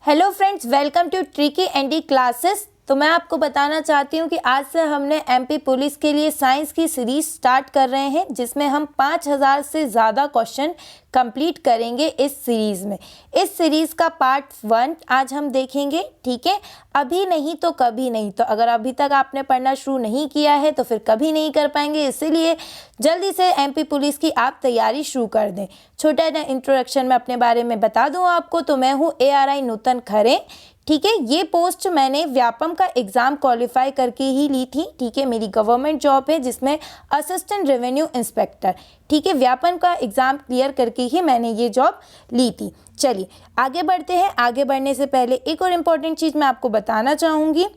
Hello friends, welcome to tricky Andy classes. तो मैं आपको बताना चाहती हूँ कि आज से हमने एमपी पुलिस के लिए साइंस की सीरीज स्टार्ट कर रहे हैं, जिसमें हम 5000 से ज़्यादा क्वेश्चन कंप्लीट करेंगे इस सीरीज़ में। इस सीरीज़ का पार्ट 1 आज हम देखेंगे, ठीक है। अभी नहीं तो कभी नहीं, तो अगर अभी तक आपने पढ़ना शुरू नहीं किया है तो फिर कभी नहीं कर पाएंगे, इसीलिए जल्दी से एमपी पुलिस की आप तैयारी शुरू कर दें। छोटा ना इंट्रोडक्शन में अपने बारे में बता दूं आपको, तो मैं हूँ ARI नूतन खरे, ठीक है। ये पोस्ट मैंने व्यापम का एग्ज़ाम क्वालिफाई करके ही ली थी, ठीक है। मेरी गवर्नमेंट जॉब है जिसमें असिस्टेंट रेवेन्यू इंस्पेक्टर, ठीक है। व्यापम का एग्ज़ाम क्लियर करके ही मैंने ये जॉब ली थी। चलिए आगे बढ़ते हैं। आगे बढ़ने से पहले एक और इम्पॉर्टेंट चीज़ मैं आपको बताना चाहूँगी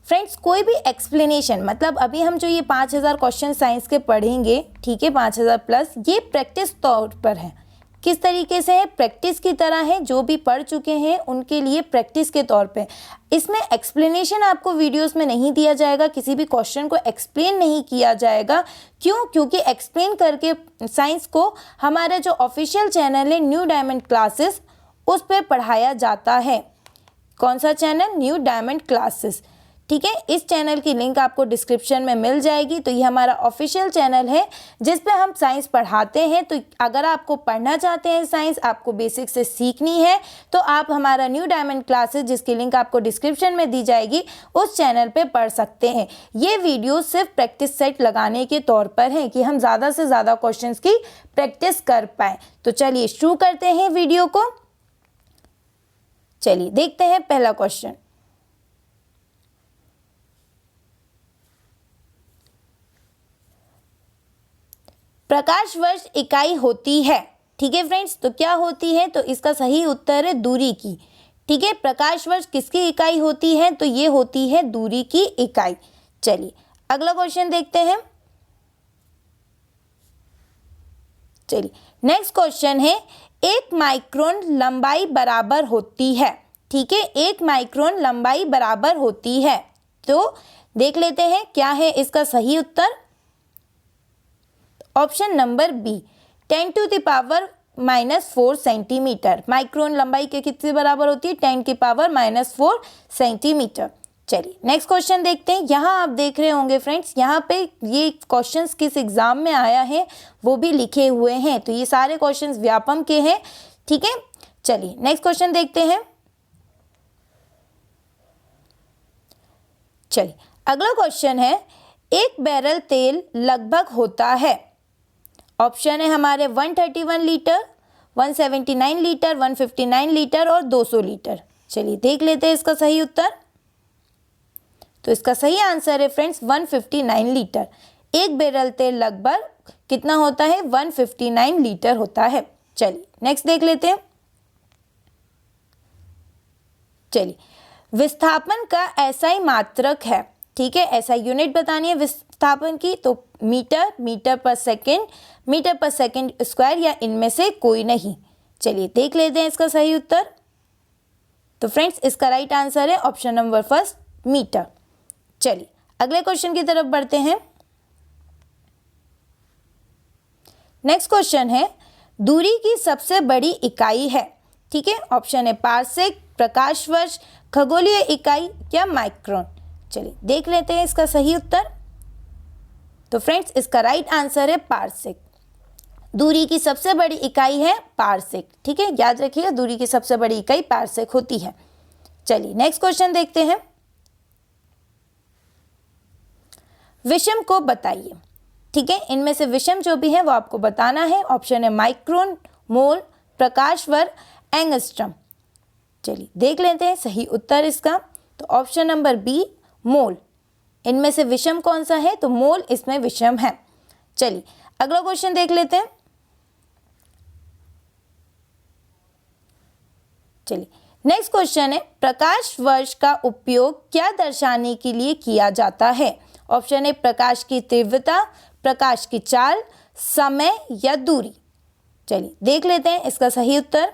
फ्रेंड्स। कोई भी एक्सप्लेनेशन, मतलब अभी हम जो ये 5000 क्वेश्चन साइंस के पढ़ेंगे, ठीक है, 5000 प्लस, ये प्रैक्टिस तौर पर है। किस तरीके से है? प्रैक्टिस की तरह है। जो भी पढ़ चुके हैं उनके लिए प्रैक्टिस के तौर पे। इसमें एक्सप्लेनेशन आपको वीडियोस में नहीं दिया जाएगा, किसी भी क्वेश्चन को एक्सप्लेन नहीं किया जाएगा। क्यों? क्योंकि एक्सप्लेन करके साइंस को हमारा जो ऑफिशियल चैनल है न्यू डायमंड क्लासेस, उस पर पढ़ाया जाता है। कौन सा चैनल? न्यू डायमंड क्लासेस, ठीक है। इस चैनल की लिंक आपको डिस्क्रिप्शन में मिल जाएगी। तो ये हमारा ऑफिशियल चैनल है जिस पे हम साइंस पढ़ाते हैं। तो अगर आपको पढ़ना चाहते हैं साइंस, आपको बेसिक से सीखनी है, तो आप हमारा न्यू डायमंड क्लासेस, जिसकी लिंक आपको डिस्क्रिप्शन में दी जाएगी, उस चैनल पे पढ़ सकते हैं। ये वीडियो सिर्फ प्रैक्टिस सेट लगाने के तौर पर है कि हम ज़्यादा से ज़्यादा क्वेश्चन की प्रैक्टिस कर पाएँ। तो चलिए शुरू करते हैं वीडियो को। चलिए देखते हैं पहला क्वेश्चन। प्रकाश वर्ष इकाई होती है, ठीक है फ्रेंड्स। तो क्या होती है? तो इसका सही उत्तर है दूरी की, ठीक है। प्रकाश वर्ष किसकी इकाई होती है? तो ये होती है दूरी की इकाई। चलिए अगला क्वेश्चन देखते हैं। चलिए नेक्स्ट क्वेश्चन है, 1 माइक्रोन लंबाई बराबर होती है, ठीक है। 1 माइक्रोन लंबाई बराबर होती है। तो देख लेते हैं क्या है इसका सही उत्तर। Option number B, 10⁻⁻4 centimetre. Micron लंबाई के कितने बराबर होती है? 10⁻⁻4 सेंटीमीटर। चलिए नेक्स्ट क्वेश्चन देखते हैं। यहाँ आप देख रहे होंगे फ्रेंड्स, यहाँ पे ये क्वेश्चंस किस एग्जाम में आया है वो भी लिखे हुए हैं। तो ये सारे क्वेश्चंस व्यापम के हैं, ठीक है। चलिए नेक्स्ट क्वेश्चन देखते हैं। चलिए अगला क्वेश्चन है, 1 बैरल तेल लगभग होता है। ऑप्शन है हमारे 131 लीटर, 179 लीटर, 159 लीटर और 200 लीटर। चलिए देख लेते हैं इसका सही उत्तर। तो इसका सही आंसर है फ्रेंड्स 159 लीटर। 1 बैरल तेल लगभग कितना होता है? 159 लीटर होता है। चलिए नेक्स्ट देख लेते हैं। चलिए विस्थापन का SI मात्रक है, ठीक है। SI यूनिट बतानी है विस्थापन की, तो मीटर, मीटर पर सेकेंड, मीटर पर सेकेंड स्क्वायर, या इनमें से कोई नहीं। चलिए देख लेते हैं इसका सही उत्तर। तो फ्रेंड्स इसका राइट आंसर है ऑप्शन नंबर फर्स्ट, मीटर। चलिए अगले क्वेश्चन की तरफ बढ़ते हैं। नेक्स्ट क्वेश्चन है, दूरी की सबसे बड़ी इकाई है, ठीक है। ऑप्शन है पारसेक, प्रकाश वर्ष, खगोलीय इकाई या माइक्रोन। चलिए देख लेते हैं इसका सही उत्तर। तो फ्रेंड्स इसका राइट आंसर है पारसेक। दूरी की सबसे बड़ी इकाई है पारसेक, ठीक है। याद रखिएगा दूरी की सबसे बड़ी इकाई पारसेक होती है। चलिए नेक्स्ट क्वेश्चन देखते हैं। विषम को बताइए, ठीक है। इनमें से विषम जो भी है वो आपको बताना है। ऑप्शन है माइक्रोन, मोल, प्रकाश वर्ष, एंगस्ट्रम। चलिए देख लेते हैं सही उत्तर इसका। तो ऑप्शन नंबर बी, मोल। इनमें से विषम कौन सा है? तो मोल इसमें विषम है। चलिए अगला क्वेश्चन देख लेते हैं। चलिए नेक्स्ट क्वेश्चन है, प्रकाश वर्ष का उपयोग क्या दर्शाने के लिए किया जाता है? ऑप्शन है प्रकाश की तीव्रता, प्रकाश की चाल, समय या दूरी। चलिए देख लेते हैं इसका सही उत्तर।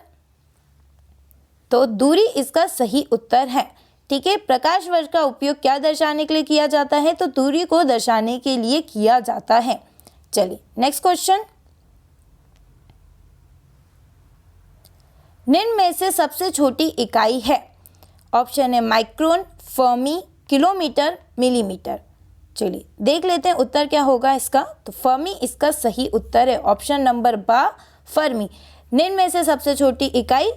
तो दूरी इसका सही उत्तर है, ठीक है। प्रकाश वर्ष का उपयोग क्या दर्शाने के लिए किया जाता है? तो दूरी को दर्शाने के लिए किया जाता है। चलिए नेक्स्ट क्वेश्चन। निम्न में से सबसे छोटी इकाई है? ऑप्शन है माइक्रोन, फर्मी, किलोमीटर, मिलीमीटर। चलिए देख लेते हैं उत्तर क्या होगा इसका। तो फर्मी इसका सही उत्तर है। ऑप्शन नंबर बा, फर्मी। निम्न में से सबसे छोटी इकाई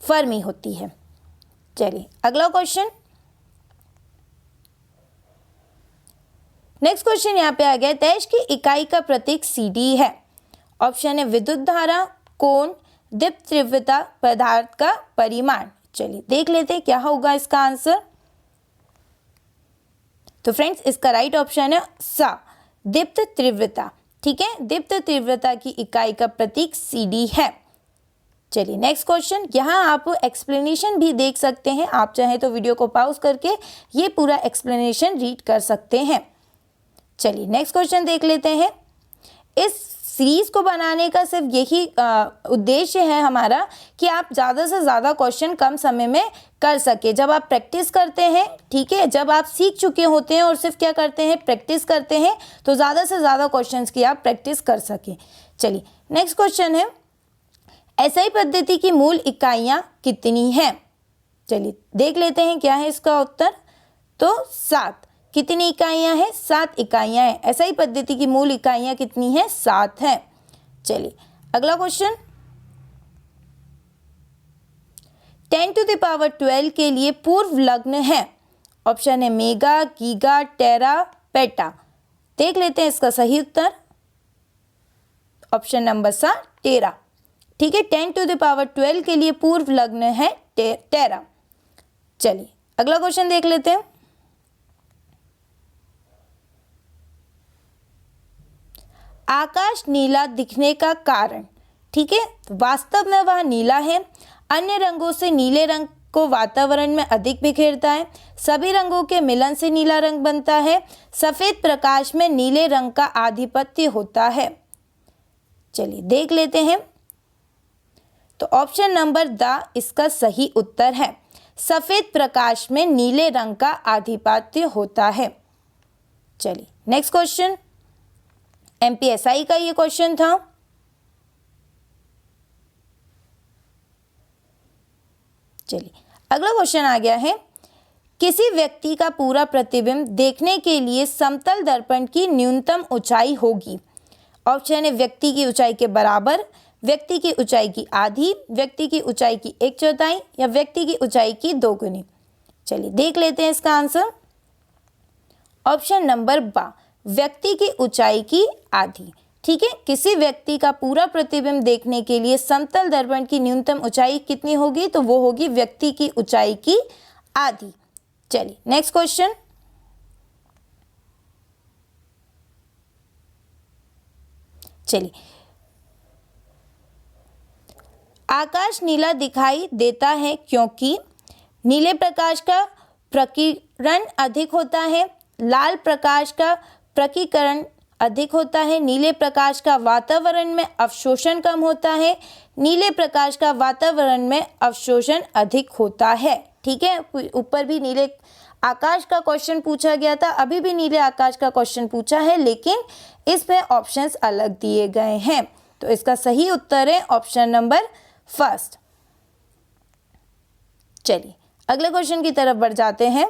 फर्मी होती है। चलिए अगला क्वेश्चन। नेक्स्ट क्वेश्चन यहाँ पे आ गया, तेज की इकाई का प्रतीक सीडी है। ऑप्शन है विद्युत धारा, कोण, दीप्त तीव्रता, पदार्थ का परिमाण। चलिए देख लेते हैं क्या होगा इसका आंसर। तो फ्रेंड्स इसका राइट ऑप्शन है सा, दीप्त तीव्रता। ठीक है, दीप्त तीव्रता की इकाई का प्रतीक सीडी है। चलिए नेक्स्ट क्वेश्चन। यहाँ आप एक्सप्लेनेशन भी देख सकते हैं, आप चाहें तो वीडियो को पॉज करके ये पूरा एक्सप्लेनेशन रीड कर सकते हैं। चलिए नेक्स्ट क्वेश्चन देख लेते हैं। इस सीरीज को बनाने का सिर्फ यही उद्देश्य है हमारा कि आप ज़्यादा से ज़्यादा क्वेश्चन कम समय में कर सके। जब आप प्रैक्टिस करते हैं, ठीक है, जब आप सीख चुके होते हैं और सिर्फ क्या करते हैं, प्रैक्टिस करते हैं, तो ज़्यादा से ज़्यादा क्वेश्चंस की आप प्रैक्टिस कर सकें। चलिए नेक्स्ट क्वेश्चन है, एसआई पद्धति की मूल इकाइयाँ कितनी हैं? चलिए देख लेते हैं क्या है इसका उत्तर। तो 7। कितनी इकाइयाँ हैं? 7 इकाइयाँ हैं। एसआई पद्धति की मूल इकाइयाँ कितनी हैं? 7 हैं। चलिए अगला क्वेश्चन। 10⁻12 के लिए पूर्व लग्न है। ऑप्शन है मेगा, गीगा, टेरा, पेटा। देख लेते हैं इसका सही उत्तर। ऑप्शन नंबर सा, टेरा। ठीक है, 10⁻12 के लिए पूर्व लग्न है टेरा। चलिए अगला क्वेश्चन देख लेते हैं। आकाश नीला दिखने का कारण। ठीक है, वास्तव में वह नीला है। अन्य रंगों से नीले रंग को वातावरण में अधिक बिखेरता है। सभी रंगों के मिलन से नीला रंग बनता है। सफेद प्रकाश में नीले रंग का आधिपत्य होता है। चलिए देख लेते हैं। तो ऑप्शन नंबर द इसका सही उत्तर है। सफेद प्रकाश में नीले रंग का आधिपत्य होता है। चलिए नेक्स्ट क्वेश्चन। एमपीएसआई का ये क्वेश्चन था। चलिए अगला क्वेश्चन आ गया है, किसी व्यक्ति का पूरा प्रतिबिंब देखने के लिए समतल दर्पण की न्यूनतम ऊंचाई होगी। ऑप्शन है व्यक्ति की ऊंचाई के बराबर, व्यक्ति की ऊंचाई की आधी, व्यक्ति की ऊंचाई की 1/4 या व्यक्ति की ऊंचाई की 2 गुनी। चलिए देख लेते हैं इसका आंसर। ऑप्शन नंबर बा, व्यक्ति की ऊंचाई की आधी। ठीक है, किसी व्यक्ति का पूरा प्रतिबिंब देखने के लिए समतल दर्पण की न्यूनतम ऊंचाई कितनी होगी? तो वो होगी व्यक्ति की ऊंचाई की आधी। चलिए नेक्स्ट क्वेश्चन। चलिए, आकाश नीला दिखाई देता है क्योंकि नीले प्रकाश का प्रकीर्णन अधिक होता है, लाल प्रकाश का प्रकीकरण अधिक होता है, नीले प्रकाश का वातावरण में अवशोषण कम होता है, नीले प्रकाश का वातावरण में अवशोषण अधिक होता है। ठीक है, ऊपर भी नीले आकाश का क्वेश्चन पूछा गया था, अभी भी नीले आकाश का क्वेश्चन पूछा है, लेकिन इसमें ऑप्शंस अलग दिए गए हैं। तो इसका सही उत्तर है ऑप्शन नंबर फर्स्ट। चलिए अगले क्वेश्चन की तरफ बढ़ जाते हैं।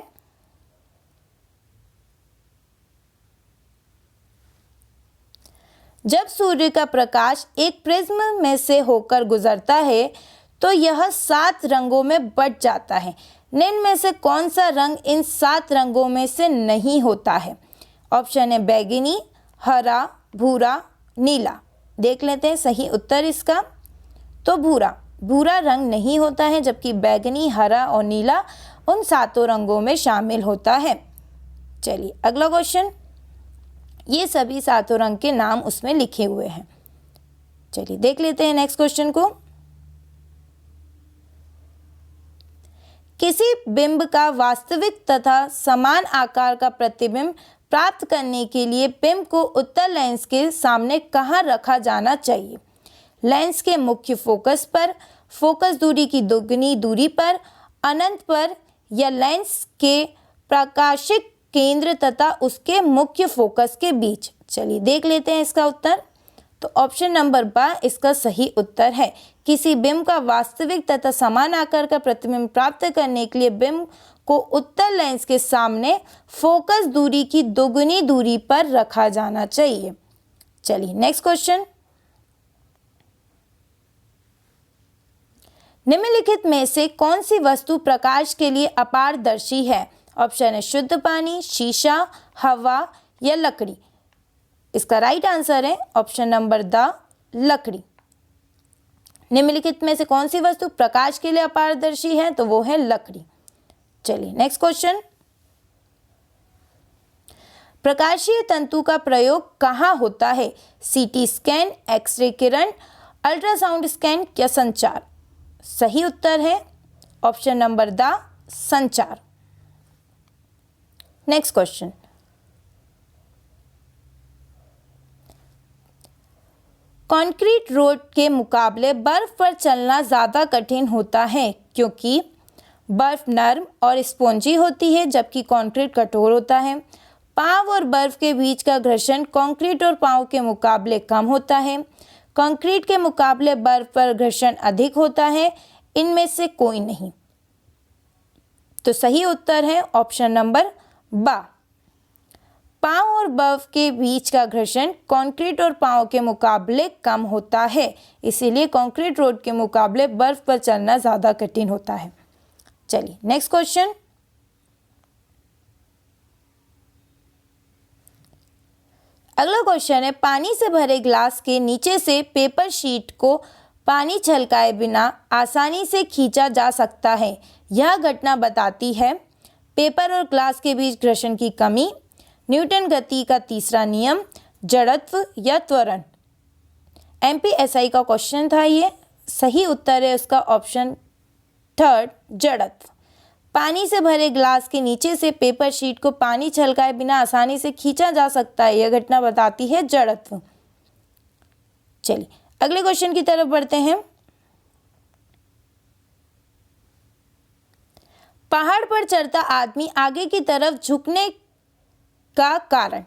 जब सूर्य का प्रकाश एक प्रिज्म में से होकर गुजरता है तो यह 7 रंगों में बट जाता है। निम्न में से कौन सा रंग इन 7 रंगों में से नहीं होता है? ऑप्शन है बैगनी, हरा, भूरा, नीला। देख लेते हैं सही उत्तर इसका। तो भूरा रंग नहीं होता है, जबकि बैगनी, हरा और नीला उन 7 रंगों में शामिल होता है। चलिए अगला क्वेश्चन। ये सभी 7 रंग के नाम उसमें लिखे हुए हैं। चलिए देख लेते हैं नेक्स्ट क्वेश्चन को। किसी बिंब का वास्तविक तथा समान आकार का प्रतिबिंब प्राप्त करने के लिए बिंब को उत्तल लेंस के सामने कहाँ रखा जाना चाहिए? लेंस के मुख्य फोकस पर, फोकस दूरी की दोगुनी दूरी पर, अनंत पर, या लेंस के प्रकाशिक केंद्र तथा उसके मुख्य फोकस के बीच। चलिए देख लेते हैं इसका उत्तर। तो ऑप्शन नंबर बा इसका सही उत्तर है। किसी बिंब का वास्तविक तथा समान आकार का प्रतिबिंब प्राप्त करने के लिए बिंब को उत्तल लेंस के सामने फोकस दूरी की दोगुनी दूरी पर रखा जाना चाहिए। चलिए नेक्स्ट क्वेश्चन। निम्नलिखित में से कौन सी वस्तु प्रकाश के लिए अपारदर्शी है? ऑप्शन है शुद्ध पानी, शीशा, हवा या लकड़ी। इसका राइट आंसर है ऑप्शन नंबर द लकड़ी। निम्नलिखित में से कौन सी वस्तु प्रकाश के लिए अपारदर्शी है? तो वो है लकड़ी। चलिए नेक्स्ट क्वेश्चन। प्रकाशीय तंतु का प्रयोग कहाँ होता है? सीटी स्कैन, एक्सरे किरण, अल्ट्रासाउंड स्कैन या संचार? सही उत्तर है ऑप्शन नंबर द संचार। Next question. कंक्रीट रोड के मुकाबले बर्फ पर चलना ज़्यादा कठिन होता है क्योंकि बर्फ नरम और स्पॉन्जी होती है जबकि कंक्रीट कठोर होता है। पाँव और बर्फ के बीच का घर्षण कंक्रीट और पाँव के मुकाबले कम होता है। कंक्रीट के मुकाबले बर्फ पर घर्षण अधिक होता है। इनमें से कोई नहीं। तो सही उत्तर है ऑप्शन नंबर बा। पाँव और बर्फ के बीच का घर्षण कंक्रीट और पाँव के मुकाबले कम होता है, इसीलिए कंक्रीट रोड के मुकाबले बर्फ पर चलना ज़्यादा कठिन होता है। चलिए नेक्स्ट क्वेश्चन। अगला क्वेश्चन है, पानी से भरे ग्लास के नीचे से पेपर शीट को पानी छलकाए बिना आसानी से खींचा जा सकता है। यह घटना बताती है पेपर और ग्लास के बीच घर्षण की कमी, न्यूटन गति का तीसरा नियम, जड़त्व या त्वरण। एमपीएसआई का क्वेश्चन था ये। सही उत्तर है उसका ऑप्शन थर्ड, जड़त्व। पानी से भरे ग्लास के नीचे से पेपर शीट को पानी छलकाए बिना आसानी से खींचा जा सकता है। यह घटना बताती है जड़त्व। चलिए अगले क्वेश्चन की तरफ बढ़ते हैं। पहाड़ पर चढ़ता आदमी आगे की तरफ झुकने का कारण,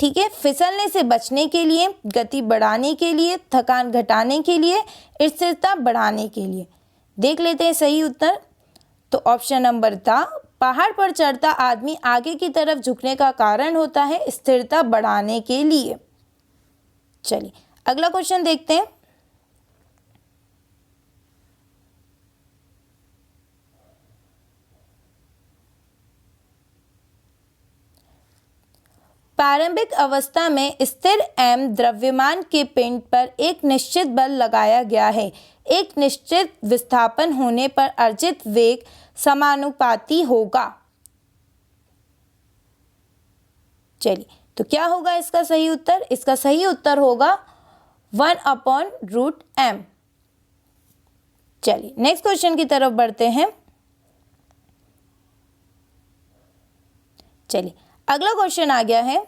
ठीक है, फिसलने से बचने के लिए, गति बढ़ाने के लिए, थकान घटाने के लिए, स्थिरता बढ़ाने के लिए। देख लेते हैं सही उत्तर। तो ऑप्शन नंबर द पहाड़ पर चढ़ता आदमी आगे की तरफ झुकने का कारण होता है स्थिरता बढ़ाने के लिए। चलिए अगला क्वेश्चन देखते हैं। प्रारंभिक अवस्था में स्थिर एम द्रव्यमान के पिंड पर एक निश्चित बल लगाया गया है। एक निश्चित विस्थापन होने पर अर्जित वेग समानुपाती होगा। चलिए तो क्या होगा इसका सही उत्तर? इसका सही उत्तर होगा 1/√m। चलिए नेक्स्ट क्वेश्चन की तरफ बढ़ते हैं। चलिए अगला क्वेश्चन आ गया है,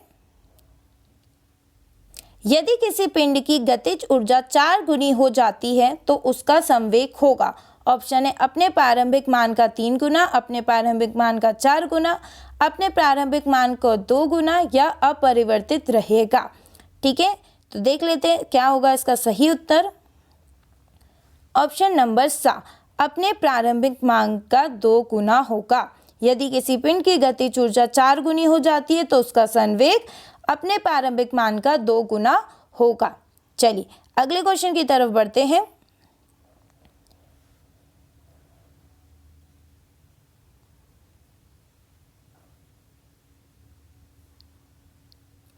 यदि किसी पिंड की गतिज ऊर्जा 4 गुनी हो जाती है तो उसका संवेग होगा। ऑप्शन है अपने प्रारंभिक मान का 3 गुना, अपने प्रारंभिक मान का 4 गुना, अपने प्रारंभिक मान को 2 गुना या अपरिवर्तित रहेगा। ठीक है, तो देख लेते हैं क्या होगा इसका सही उत्तर। ऑप्शन नंबर सा, अपने प्रारंभिक मान का 2 गुना होगा। यदि किसी पिंड की गतिज ऊर्जा 4 गुनी हो जाती है तो उसका संवेग अपने प्रारंभिक मान का 2 गुना होगा। चलिए अगले क्वेश्चन की तरफ बढ़ते हैं।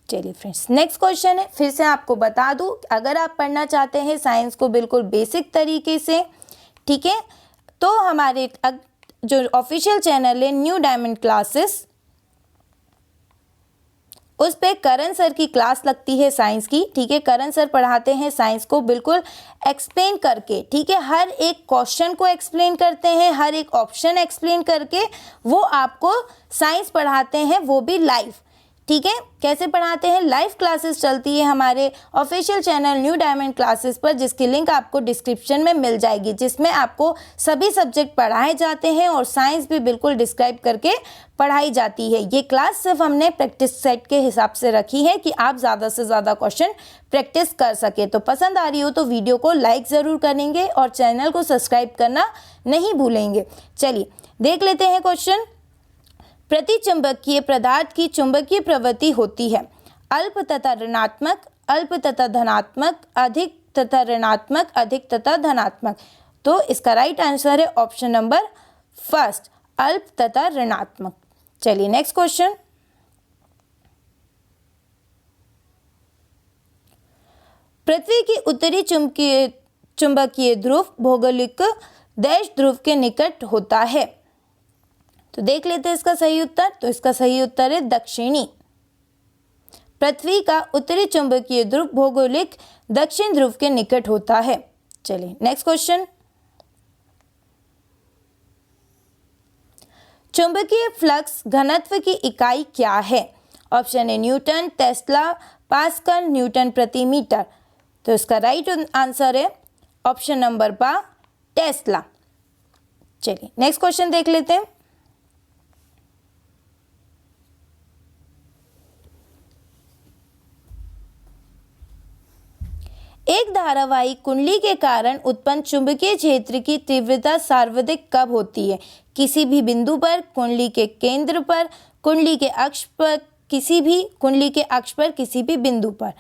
चलिए फ्रेंड्स नेक्स्ट क्वेश्चन है, फिर से आपको बता दूं अगर आप पढ़ना चाहते हैं साइंस को बिल्कुल बेसिक तरीके से, ठीक है, तो हमारे जो ऑफिशियल चैनल है न्यू डायमंड क्लासेस, उस पे करण सर की क्लास लगती है साइंस की। ठीक है, करण सर पढ़ाते हैं साइंस को बिल्कुल एक्सप्लेन करके। ठीक है, हर एक क्वेश्चन को एक्सप्लेन करते हैं, हर एक ऑप्शन एक्सप्लेन करके वो आपको साइंस पढ़ाते हैं, वो भी लाइव। ठीक है। कैसे पढ़ाते हैं? लाइव क्लासेस चलती है हमारे official channel new diamond classes पर, जिसकी लिंक आपको डिस्क्रिप्शन में मिल जाएगी, जिसमें आपको सभी सब्जेक्ट पढ़ाए जाते हैं और साइंस भी बिल्कुल डिस्क्राइब करके पढ़ाई जाती है। ये क्लास सिर्फ हमने प्रैक्टिस सेट के हिसाब से रखी है कि आप ज़्यादा से ज़्यादा क्वेश्चन प्रैक्टिस कर सके। तो पसंद आ रही हो तो वीडियो को लाइक ज़रूर करेंगे और चैनल को सब्सक्राइब करना नहीं भूलेंगे। चलिए देख लेते हैं क्वेश्चन। प्रतिचुंबकीय पदार्थ की चुंबकीय प्रवृत्ति होती है अल्प तथा ऋणात्मक, अल्प तथा धनात्मक, अधिक तथा ऋणात्मक, अधिक तथा धनात्मक। तो इसका राइट आंसर है ऑप्शन नंबर फर्स्ट, अल्प तथा ऋणात्मक। चलिए नेक्स्ट क्वेश्चन। पृथ्वी की उत्तरी चुंबकीय ध्रुव भौगोलिक देश ध्रुव के निकट होता है। तो देख लेते हैं इसका सही उत्तर। तो इसका सही उत्तर है दक्षिणी। पृथ्वी का उत्तरी चुंबकीय ध्रुव भौगोलिक दक्षिण ध्रुव के निकट होता है। चलिए नेक्स्ट क्वेश्चन। चुंबकीय फ्लक्स घनत्व की इकाई क्या है? Option A Newton, Tesla, pascal, Newton प्रति मीटर। तो इसका राइट आंसर है ऑप्शन नंबर बा, टेस्ला। चलिए नेक्स्ट क्वेश्चन देख लेते हैं। एक धारावाहिक कुंडली के कारण उत्पन्न चुंबकीय क्षेत्र की तीव्रता सर्वाधिक कब होती है? किसी भी बिंदु पर, कुंडली के केंद्र पर, कुंडली के अक्ष पर, कुंडली के अक्ष पर किसी भी बिंदु पर।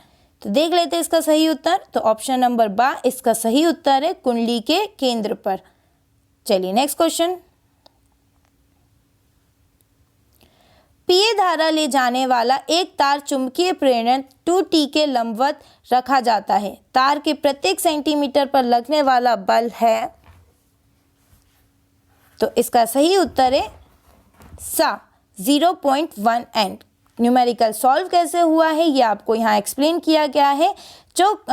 तो देख लेते हैं इसका सही उत्तर। तो ऑप्शन नंबर बा इसका सही उत्तर है, कुंडली के केंद्र पर। चलिए नेक्स्ट क्वेश्चन। पीए धारा ले जाने वाला एक तार चुंबकीय प्रेरण 2T के लंबवत रखा जाता है। तार के प्रत्येक सेंटीमीटर पर लगने वाला बल है। तो इसका सही उत्तर है सा 0.1 N। न्यूमेरिकल सॉल्व कैसे हुआ है ये आपको यहाँ एक्सप्लेन किया गया है। जो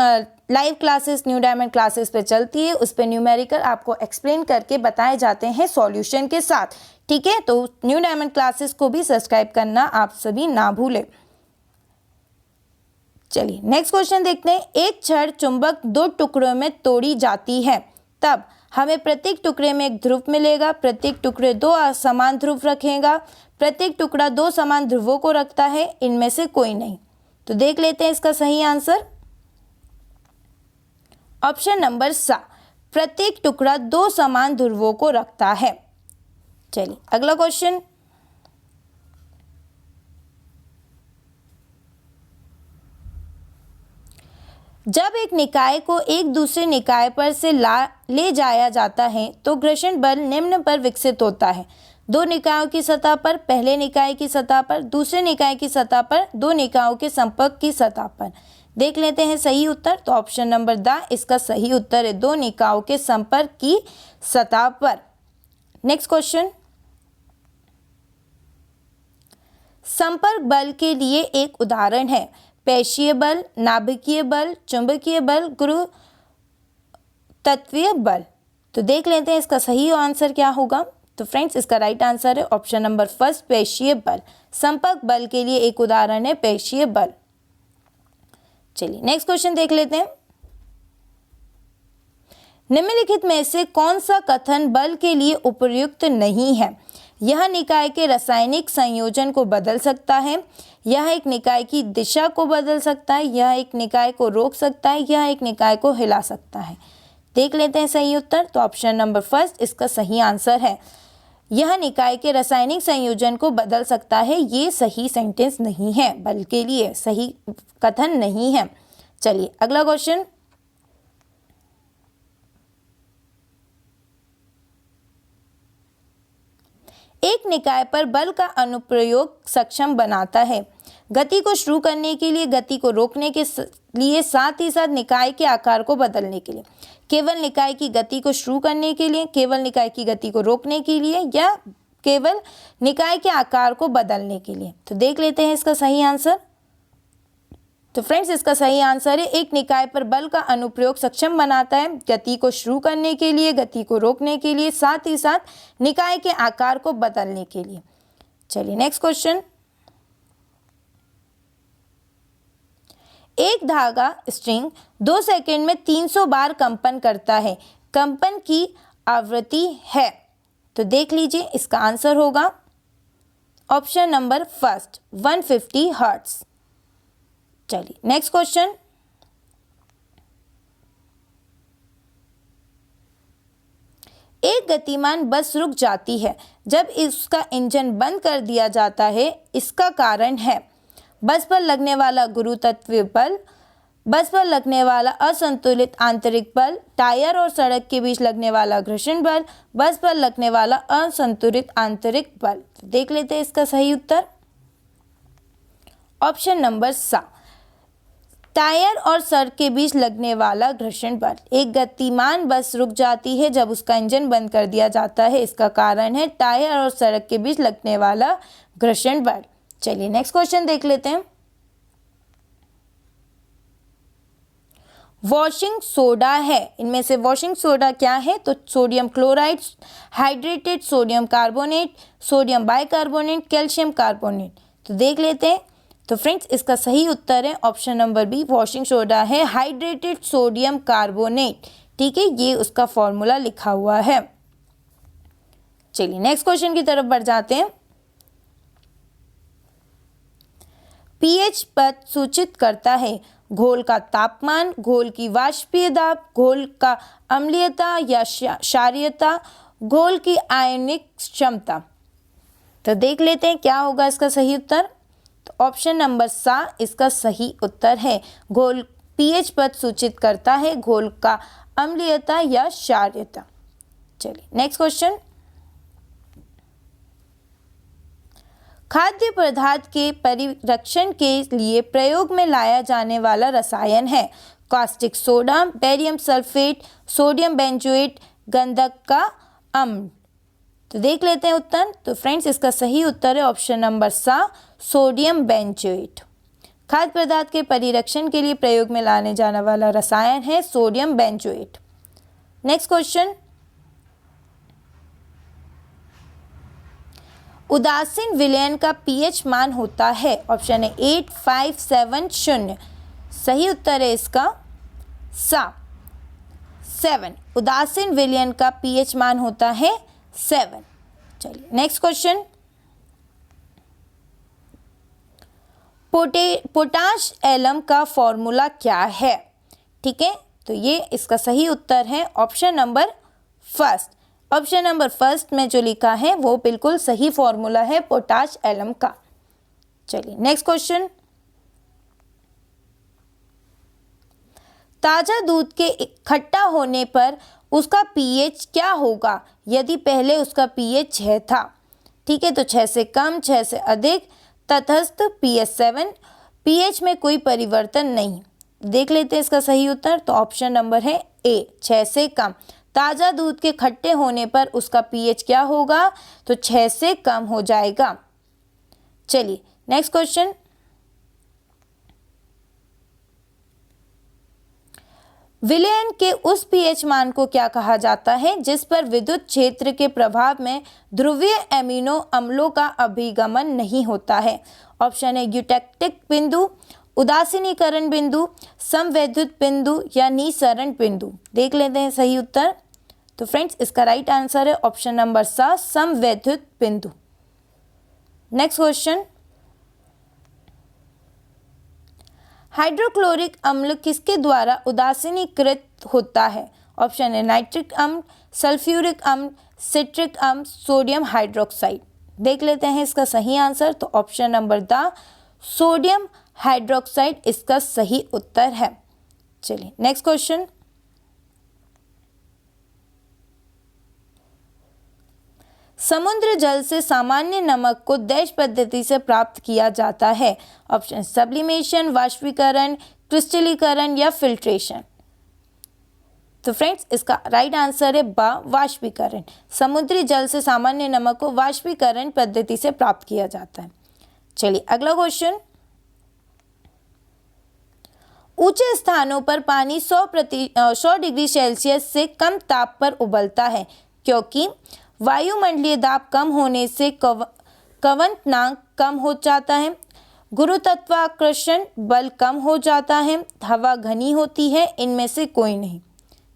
live classes new diamond classes पे चलती है उस पे न्यूमेरिकल आपको एक्सप्लेन करके बताए जाते हैं सॉल्यूशन के साथ। ठीक है, तो न्यू डायमंड क्लासेस को भी सब्सक्राइब करना आप सभी ना भूलें। चलिए नेक्स्ट क्वेश्चन देखते हैं। एक छड़ चुंबक 2 टुकड़ों में तोड़ी जाती है, तब हमें प्रत्येक टुकड़े में एक ध्रुव मिलेगा। प्रत्येक टुकड़े 2 समान ध्रुव रखेगा। प्रत्येक टुकड़ा 2 समान ध्रुवों को रखता है, इनमें से कोई नहीं। तो देख लेते हैं इसका सही आंसर। ऑप्शन नंबर सा, प्रत्येक टुकड़ा 2 समान ध्रुवों को रखता है। चलिए अगला क्वेश्चन। जब एक निकाय को एक दूसरे निकाय पर से ले जाया जाता है तो घर्षण बल निम्न पर विकसित होता है। 2 निकायों की सतह पर, पहले निकाय की सतह पर, दूसरे निकाय की सतह पर, 2 निकायों के संपर्क की सतह पर। देख लेते हैं सही उत्तर। तो ऑप्शन नंबर द इसका सही उत्तर है, 2 निकायों के संपर्क की सतह पर। Next question. संपर्क बल के लिए एक उदाहरण है पेशीय बल, नाभिकीय बल, चुंबकीय बल, गुरुत्वीय बल। तो देख लेते हैं इसका सही आंसर क्या होगा। तो फ्रेंड्स इसका राइट आंसर है ऑप्शन नंबर फर्स्ट, पेशीय बल। संपर्क बल के लिए एक उदाहरण है पेशीय बल। चलिए नेक्स्ट क्वेश्चन देख लेते हैं। निम्नलिखित में से कौन सा कथन बल के लिए उपयुक्त नहीं है? यह निकाय के रासायनिक संयोजन को बदल सकता है, यह एक निकाय की दिशा को बदल सकता है, यह एक निकाय को रोक सकता है, यह एक निकाय को हिला सकता है। देख लेते हैं सही उत्तर। तो ऑप्शन नंबर फर्स्ट इसका सही आंसर है, यह निकाय के रासायनिक संयोजन को बदल सकता है। ये सही सेंटेंस नहीं है, बल के लिए सही कथन नहीं है। चलिए अगला क्वेश्चन। एक निकाय पर बल का अनुप्रयोग सक्षम बनाता है गति को शुरू करने के लिए, गति को रोकने के लिए, साथ ही साथ निकाय के आकार को बदलने के लिए। केवल निकाय की गति को शुरू करने के लिए, केवल निकाय की गति को रोकने के लिए, या केवल निकाय के आकार को बदलने के लिए। तो देख लेते हैं इसका सही आंसर। तो फ्रेंड्स इसका सही आंसर है, एक निकाय पर बल का अनुप्रयोग सक्षम बनाता है गति को शुरू करने के लिए, गति को रोकने के लिए, साथ ही साथ निकाय के आकार को बदलने के लिए। चलिए नेक्स्ट क्वेश्चन। एक धागा स्ट्रिंग 2 सेकंड में 300 बार कंपन करता है, कंपन की आवृत्ति है। तो देख लीजिए इसका आंसर होगा ऑप्शन नंबर फर्स्ट 150 हर्ट्ज। चलिए नेक्स्ट क्वेश्चन। एक गतिमान बस रुक जाती है जब इसका इंजन बंद कर दिया जाता है, इसका कारण है बस पर लगने वाला गुरुत्वाकर्षण बल, बस पर लगने वाला असंतुलित आंतरिक बल, टायर और सड़क के बीच लगने वाला घर्षण बल, बस पर लगने वाला असंतुलित आंतरिक बल। देख लेते हैं इसका सही उत्तर ऑप्शन नंबर सा, टायर और सड़क के बीच लगने वाला घर्षण बल। एक गतिमान बस रुक जाती है जब उसका इंजन बंद कर दिया जाता है, इसका कारण है टायर और सड़क के बीच लगने वाला घर्षण बल। चलिए नेक्स्ट क्वेश्चन देख लेते हैं। वॉशिंग सोडा है, इनमें से वॉशिंग सोडा क्या है? तो sodium chloride, hydrated sodium carbonate, sodium bicarbonate, calcium carbonate. तो देख लेते हैं। तो फ्रेंड्स इसका सही उत्तर है option number B, washing soda है हाइड्रेटेड सोडियम कार्बोनेट। ठीक है, ये उसका फॉर्मूला लिखा हुआ है। चलिए नेक्स्ट क्वेश्चन की तरफ बढ़ जाते हैं। पीएच पद सूचित करता है घोल का तापमान, घोल की वाष्पीय दाब, घोल का अम्लीयता या क्षारीयता, घोल की आयनिक क्षमता। तो देख लेते हैं क्या होगा इसका सही उत्तर। तो ऑप्शन नंबर सा इसका सही उत्तर है। घोल पीएच पद सूचित करता है घोल का अम्लीयता या क्षारीयता। चलिए नेक्स्ट क्वेश्चन। खाद्य पदार्थ के परिरक्षण के लिए प्रयोग में लाया जाने वाला रसायन है caustic soda, barium sulphate, sodium benzoate, गंधक का अम्ल। तो देख लेते हैं उत्तर। तो फ्रेंड्स इसका सही उत्तर है ऑप्शन नंबर सा, सोडियम बेंजोएट। खाद्य पदार्थ के परिरक्षण के लिए प्रयोग में लाने जाने वाला रसायन है सोडियम बेंजोएट। Next question. उदासीन विलयन का पीएच मान होता है, ऑप्शन है 8, 5, 7, 0। सही उत्तर है इसका 7। उदासीन विलयन का पीएच मान होता है 7। चलिए नेक्स्ट क्वेश्चन। पोटाश एलम का फॉर्मूला क्या है? ठीक है, तो ये इसका सही उत्तर है option number first. Option number first में जो लिखा है वो बिल्कुल सही फॉर्मूला है पोटाश एलम का। चलिए नेक्स्ट क्वेश्चन। ताजा दूध के खट्टा होने पर उसका पीएच क्या होगा यदि पहले उसका पीएच 6 था? ठीक है, तो 6 से कम, 6 से अधिक, तटस्थ पीएच 7, पीएच में कोई परिवर्तन नहीं। देख लेते हैं इसका सही उत्तर। तो ऑप्शन नंबर है ए, 6 से कम। ताज़ा दूध के खट्टे होने पर उसका पीएच क्या होगा? तो 6 से कम हो जाएगा। चलिए नेक्स्ट क्वेश्चन। विलयन के उस पीएच मान को क्या कहा जाता है जिस पर विद्युत क्षेत्र के प्रभाव में ध्रुवीय एमिनो अम्लों का अभिगमन नहीं होता है? ऑप्शन है यूटेक्टिक बिंदु, उदासीनीकरण बिंदु, समवैद्युत बिंदु या निसरण बिंदु। देख लेते हैं सही उत्तर। तो फ्रेंड्स इसका राइट आंसर है ऑप्शन नंबर सा, समवैद्युत बिंदु। Next question. हाइड्रोक्लोरिक अम्ल किसके द्वारा उदासीनीकृत होता है? ऑप्शन है नाइट्रिक अम्ल, सल्फ्यूरिक अम्ल, सिट्रिक अम्ल, सोडियम हाइड्रोक्साइड। देख लेते हैं इसका सही आंसर। तो option number the sodium hydroxide इसका सही उत्तर है। चलिए नेक्स्ट क्वेश्चन। समुद्र जल से सामान्य नमक को डैश पद्धति से प्राप्त किया जाता है? ऑप्शन सब्लिमेशन, वाष्पीकरण, क्रिस्टलीकरण या फिल्ट्रेशन। तो फ्रेंड्स इसका राइट आंसर है ब, वाष्पीकरण। समुद्री जल से सामान्य नमक को वाष्पीकरण पद्धति से प्राप्त किया जाता है। चलिए अगला क्वेश्चन। ऊंचे स्थानों पर पानी 100 डिग्री सेल्सियस से कम ताप पर उबलता है क्योंकि वायुमंडलीय दाब कम होने से कवंतनांक कम हो जाता है, गुरुत्वाकर्षण बल कम हो जाता है, हवा घनी होती है, इनमें से कोई नहीं।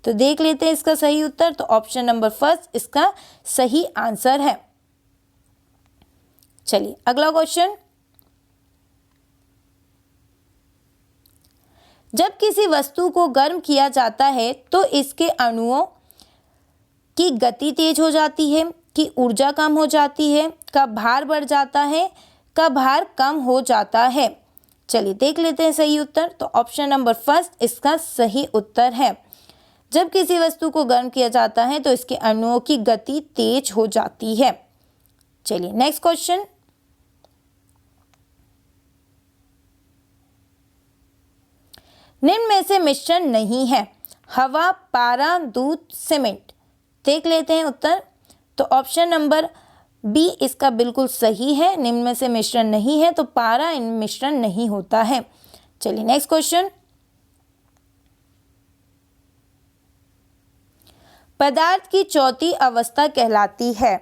तो देख लेते हैं इसका सही उत्तर। तो ऑप्शन नंबर फर्स्ट इसका सही आंसर है। चलिए अगला क्वेश्चन। जब किसी वस्तु को गर्म किया जाता है तो इसके अणुओं की गति तेज हो जाती है, कि ऊर्जा कम हो जाती है, का भार बढ़ जाता है, का भार कम हो जाता है। चलिए देख लेते हैं सही उत्तर। तो ऑप्शन नंबर फर्स्ट इसका सही उत्तर है। जब किसी वस्तु को गर्म किया जाता है तो इसके अणुओं की गति तेज हो जाती है। चलिए नेक्स्ट क्वेश्चन। निम्न में से मिश्रण नहीं है, हवा, पारा, दूध, सीमेंट। देख लेते हैं उत्तर। तो ऑप्शन नंबर बी इसका बिल्कुल सही है। निम्न में से मिश्रण नहीं है तो पारा इन मिश्रण नहीं होता है। चलिए नेक्स्ट क्वेश्चन। पदार्थ की चौथी अवस्था कहलाती है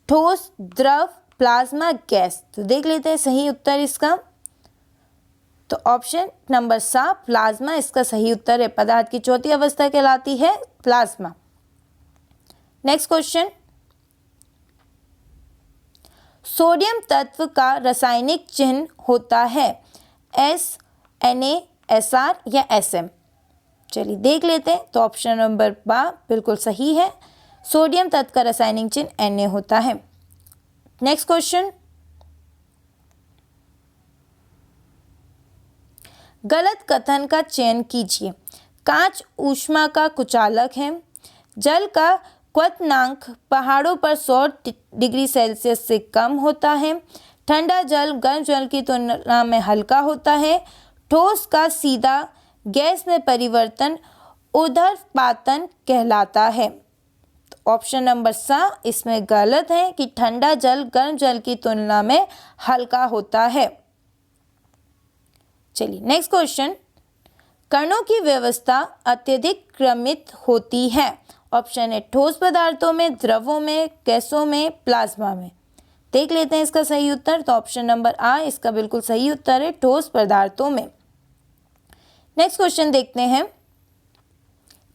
ठोस, द्रव, प्लाज्मा, गैस। तो देख लेते हैं सही उत्तर इसका। तो ऑप्शन नंबर सा प्लाज्मा इसका सही उत्तर है। पदार्थ की चौथी अवस्था कहलाती है प्लाज्मा। Next question. सोडियम तत्व का रासायनिक चिन्ह होता है एस, Na, Sr या Sm। चलिए देख लेते हैं। तो ऑप्शन नंबर बा बिल्कुल सही है। सोडियम तत्व का रासायनिक चिन्ह Na होता है। Next question. गलत कथन का चयन कीजिए। कांच ऊष्मा का कुचालक है, जल का क्वथनांक पहाड़ों पर 100 डिग्री सेल्सियस से कम होता है, ठंडा जल गर्म जल की तुलना में हल्का होता है, ठोस का सीधा गैस में परिवर्तन ऊर्ध्वपातन कहलाता है। तो ऑप्शन नंबर सा इसमें गलत है कि ठंडा जल गर्म जल की तुलना में हल्का होता है। चलिए नेक्स्ट क्वेश्चन। कणों की व्यवस्था अत्यधिक क्रमित होती है। ऑप्शन है ठोस पदार्थों में, द्रवों में, गैसों में, प्लाज्मा में। देख लेते हैं इसका सही उत्तर। तो ऑप्शन नंबर आ इसका बिल्कुल सही उत्तर है, ठोस पदार्थों में। नेक्स्ट क्वेश्चन देखते हैं।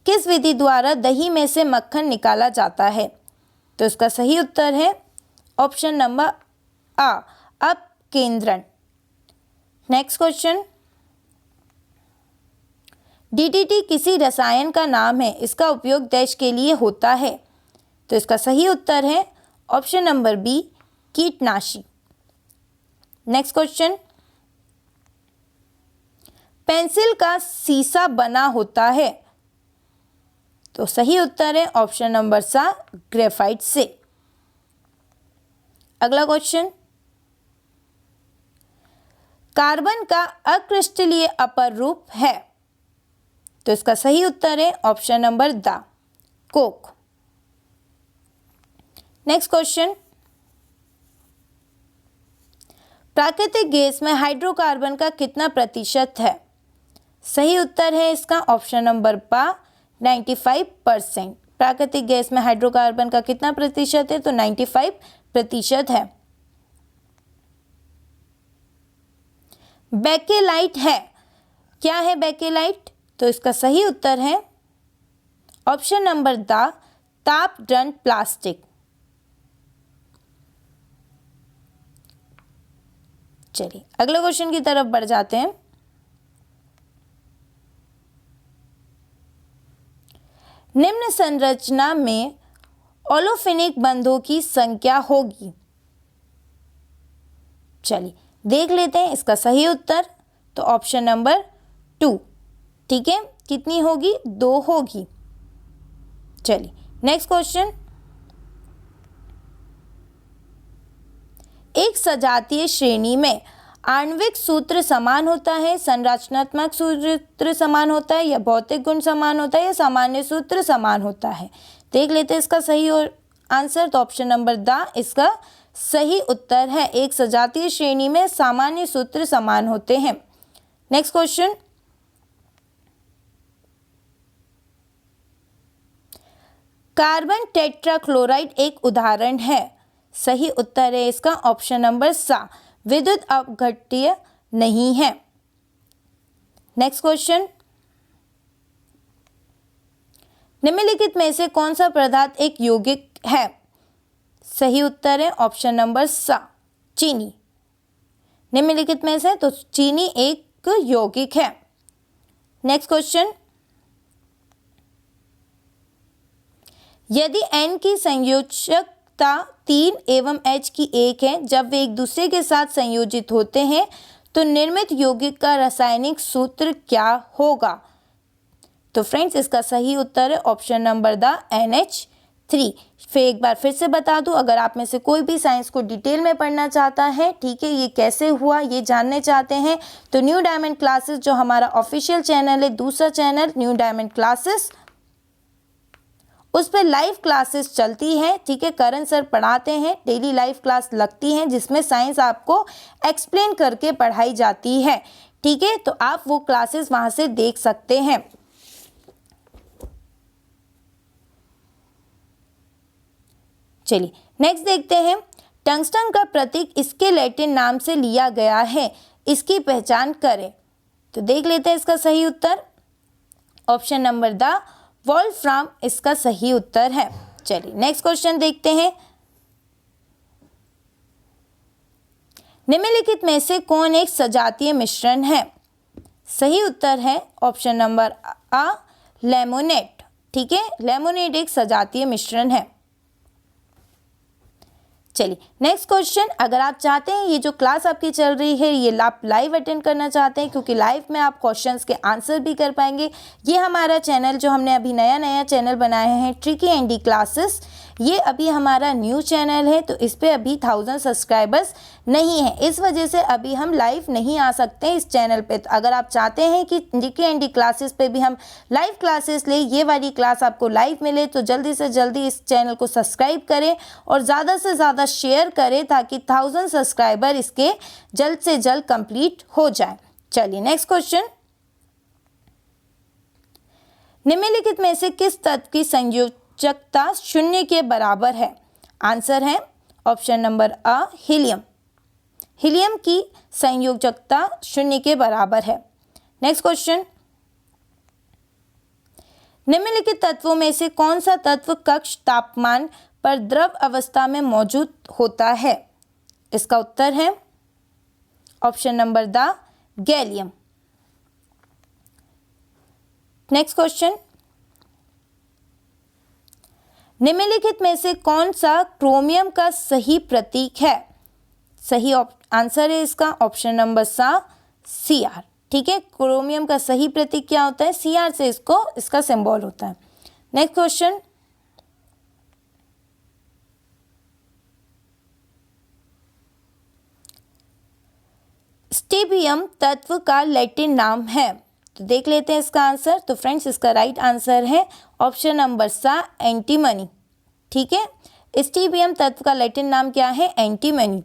किस विधि द्वारा दही में से मक्खन निकाला जाता है? तो इसका सही उत्तर है ऑप्शन नंबर आ अपकेंद्रण। Next question. डीडीटी किसी रसायन का नाम है, इसका उपयोग देश के लिए होता है। तो इसका सही उत्तर है ऑप्शन नंबर बी कीटनाशी। Next question. पेंसिल का सीसा बना होता है। तो सही उत्तर है ऑप्शन नंबर सा ग्रेफाइट से। अगला क्वेश्चन। कार्बन का अक्रिस्टलीय अपर रूप है। तो इसका सही उत्तर है option number the Coke. Next question. प्राकृतिक गैस में हाइड्रोकार्बन का कितना प्रतिशत है? सही उत्तर है इसका ऑप्शन नंबर बा 95%। प्राकृतिक गैस में हाइड्रोकार्बन का कितना प्रतिशत है? तो 95% है। बेकेलाइट है, क्या है बेकेलाइट? तो इसका सही उत्तर है ऑप्शन नंबर द तापदंड प्लास्टिक। चलिए अगले क्वेश्चन की तरफ बढ़ जाते हैं। निम्न संरचना में ओलोफिनिक बंधों की संख्या होगी। चलिए देख लेते हैं इसका सही उत्तर। तो ऑप्शन नंबर 2। ठीक है, कितनी होगी? 2 होगी। चलिए नेक्स्ट क्वेश्चन। एक सजातीय श्रेणी में आणविक सूत्र समान होता है, संरचनात्मक सूत्र समान होता है, या भौतिक गुण समान होता है, या सामान्य सूत्र समान होता है। देख लेते हैं इसका सही आंसर। तो ऑप्शन नंबर द इसका सही उत्तर है। एक सजातीय श्रेणी में सामान्य सूत्र समान होते हैं। Next question. कार्बन टेट्राक्लोराइड एक उदाहरण है। सही उत्तर है इसका ऑप्शन नंबर सा विद्युत अपघट्य नहीं है। नेक्स्ट क्वेश्चन, निम्नलिखित में से कौन सा पदार्थ एक यौगिक है? सही उत्तर है ऑप्शन नंबर सा, चीनी। निम्नलिखित में से तो चीनी एक यौगिक है। नेक्स्ट क्वेश्चन, यदि N की संयोजकता 3 एवं H की 1 है, जब वे एक दूसरे के साथ संयोजित होते हैं तो निर्मित यौगिक का रासायनिक सूत्र क्या होगा? तो फ्रेंड्स इसका सही उत्तर है ऑप्शन नंबर द NH3। एक बार फिर से बता दूं, अगर आप में से कोई भी साइंस को डिटेल में पढ़ना चाहता है, ठीक है, ये कैसे हुआ ये जानने चाहते हैं, तो न्यू डायमंड क्लासेस जो हमारा ऑफिशियल चैनल है, दूसरा चैनल न्यू डायमंड क्लासेस, उस पर लाइव क्लासेस चलती हैं। ठीक है, करण सर पढ़ाते हैं, डेली लाइव क्लास लगती हैं जिसमें साइंस आपको एक्सप्लेन करके पढ़ाई जाती है। ठीक है, तो आप वो क्लासेस वहां से देख सकते हैं। चलिए नेक्स्ट देखते हैं, टंगस्टन का प्रतीक इसके लैटिन नाम से लिया गया है, इसकी पहचान करें। तो देख लेते हैं इसका सही उत्तर, ऑप्शन नंबर द वोल्फ्राम इसका सही उत्तर है। चलिए नेक्स्ट क्वेश्चन देखते हैं, निम्नलिखित में से कौन एक सजातीय मिश्रण है? सही उत्तर है ऑप्शन नंबर आ, लेमोनेट। ठीक है, लेमोनेट एक सजातीय मिश्रण है। चलिए नेक्स्ट क्वेश्चन, अगर आप चाहते हैं ये जो क्लास आपकी चल रही है ये आप लाइव अटेंड करना चाहते हैं, क्योंकि लाइव में आप क्वेश्चंस के आंसर भी कर पाएंगे। ये हमारा चैनल जो हमने अभी नया चैनल बनाया है ट्रिकी एंडी क्लासेस, ये अभी हमारा न्यू चैनल है, तो इस पर अभी 1000 सब्सक्राइबर्स नहीं है, इस वजह से अभी हम लाइव नहीं आ सकते इस चैनल पे। तो अगर आप चाहते हैं कि ट्रिकी एंडी क्लासेस पे भी हम लाइव क्लासेस ले, ये वाली क्लास आपको लाइव मिले, तो जल्दी से जल्दी इस चैनल को सब्सक्राइब करें और ज़्यादा से ज़्यादा शेयर करें ताकि 1000 सब्सक्राइबर इसके जल्द से जल्द कंप्लीट हो जाए। चलिए नेक्स्ट क्वेश्चन, निम्नलिखित में से किस तत्व की संयोजकता 0 के बराबर है? आंसर है ऑप्शन नंबर अ, हीलियम। हीलियम की संयोजकता 0 के बराबर है। नेक्स्ट क्वेश्चन, निम्नलिखित तत्वों में से कौन सा तत्व कक्ष तापमान पर द्रव अवस्था में मौजूद होता है? इसका उत्तर है option number the gallium. Next question, निम्नलिखित में से कौन सा क्रोमियम का सही प्रतीक है? सही आंसर है इसका ऑप्शन नंबर सा, Cr। ठीक है, क्रोमियम का सही प्रतीक क्या होता है? Cr से इसका सिंबल होता है। नेक्स्ट क्वेश्चन, स्टिबियम तत्व का लैटिन नाम है, तो देख लेते हैं इसका आंसर। तो फ्रेंड्स इसका राइट आंसर है ऑप्शन नंबर सा, एंटीमनी। ठीक है, स्टिबियम तत्व का लैटिन नाम क्या है? एंटीमनी।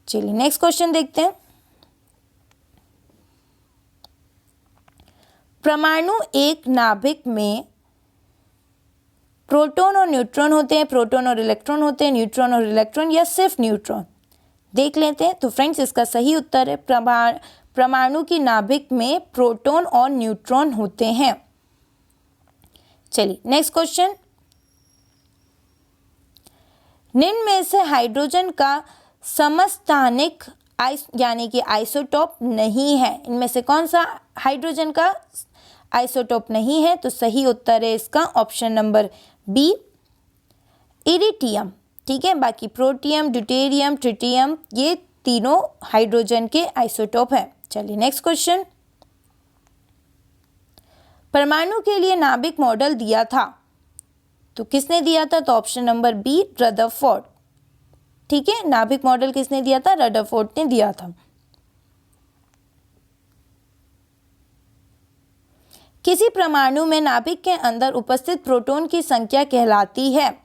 चलिए नेक्स्ट क्वेश्चन देखते हैं, परमाणु एक नाभिक में प्रोटॉन और न्यूट्रॉन होते हैं, प्रोटॉन और इलेक्ट्रॉन होते हैं, न्यूट्रॉन और इलेक्ट्रॉन या सिर्फ न्यूट्रॉन? देख लेते हैं। तो फ्रेंड्स इसका सही उत्तर है परमाणु की नाभिक में प्रोटॉन और न्यूट्रॉन होते हैं। चलिए नेक्स्ट क्वेश्चन, निम्न में से हाइड्रोजन का समस्थानिक यानी कि आइसोटोप नहीं है, इनमें से कौन सा हाइड्रोजन का आइसोटोप नहीं है? तो सही उत्तर है इसका ऑप्शन नंबर बी, इरिटियम। ठीक है, बाकी प्रोटियम, ड्यूटेरियम, ट्रिटियम ये तीनों हाइड्रोजन के आइसोटोप हैं। चलिए नेक्स्ट क्वेश्चन, परमाणु के लिए नाभिक मॉडल दिया था, तो किसने दिया था? तो ऑप्शन नंबर बी, रदरफोर्ड। ठीक है, नाभिक मॉडल किसने दिया था? रदरफोर्ड ने दिया था। किसी परमाणु में नाभिक के अंदर उपस्थित प्रोटॉन की संख्या कहलाती है?